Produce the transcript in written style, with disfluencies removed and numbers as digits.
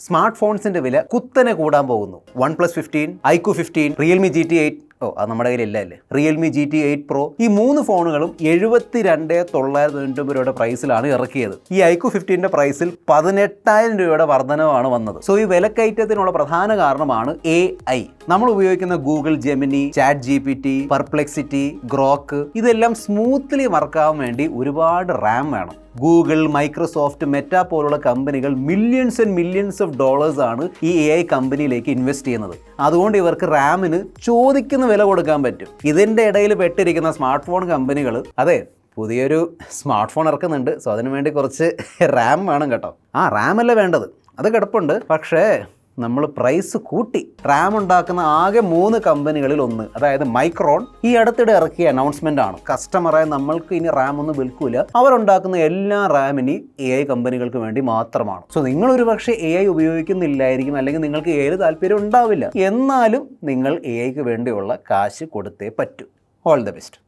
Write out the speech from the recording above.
Smart ഫോൺസിന്റെ വില കുത്തനെ കൂടാൻ പോകുന്നു. OnePlus 15, iQOO 15, Realme GT8, അത് നമ്മുടെ കയ്യിൽ അല്ലേ, Realme GT8 Pro, ഈ 3 ഫോണുകളും 72,990 രൂപയുടെ പ്രൈസിലാണ് ഇറക്കിയത്. ഈ iQOO 15ന്റെ പ്രൈസിൽ 18,000 രൂപയുടെ വർധനവാണ് വന്നത്. സോ ഈ വിലക്കയറ്റത്തിനുള്ള പ്രധാന കാരണമാണ് AI. നമ്മൾ ഉപയോഗിക്കുന്ന Google Gemini, chat GPT, Perplexity, Grok, ഇതെല്ലാം സ്മൂത്ത്ലി വർക്കാവാൻ വേണ്ടി ഒരുപാട് റാം വേണം. ഗൂഗിൾ, മൈക്രോസോഫ്റ്റ്, മെറ്റ പോലുള്ള കമ്പനികൾ millions and millions of dollars ആണ് ഈ AI കമ്പനിയിലേക്ക് ഇൻവെസ്റ്റ് ചെയ്യുന്നത്. അതുകൊണ്ട് ഇവർക്ക് റാമിന് ചോദിക്കുന്ന വില കൊടുക്കാൻ പറ്റും. ഇതിൻ്റെ ഇടയിൽ പെട്ടിരിക്കുന്ന സ്മാർട്ട് ഫോൺ കമ്പനികൾ, അതെ, പുതിയൊരു സ്മാർട്ട് ഫോൺ ഇറക്കുന്നുണ്ട്, സോ അതിനു വേണ്ടി കുറച്ച് റാം വേണം കേട്ടോ. റാം അല്ല വേണ്ടത്, അത് കിടപ്പുണ്ട്. പക്ഷേ നമ്മൾ പ്രൈസ് കൂട്ടി. റാം ഉണ്ടാക്കുന്ന ആകെ 3 കമ്പനികളിൽ ഒന്ന്, അതായത് മൈക്രോൺ, ഈ അടുത്തിടെ ഇറക്കിയ അനൗൺസ്മെന്റ് ആണ്. കസ്റ്റമറായ നമ്മൾക്ക് ഇനി റാം ഒന്നും വിൽക്കൂല, അവരുണ്ടാക്കുന്ന എല്ലാ റാമിനി AI കമ്പനികൾക്ക് വേണ്ടി മാത്രമാണ്. സോ നിങ്ങളൊരു പക്ഷേ AI ഉപയോഗിക്കുന്നില്ലായിരിക്കും, അല്ലെങ്കിൽ നിങ്ങൾക്ക് AI താല്പര്യം ഉണ്ടാവില്ല. എന്നാലും നിങ്ങൾ AIക്ക് വേണ്ടിയുള്ള കാശ് കൊടുത്തേ പറ്റൂ. All the best.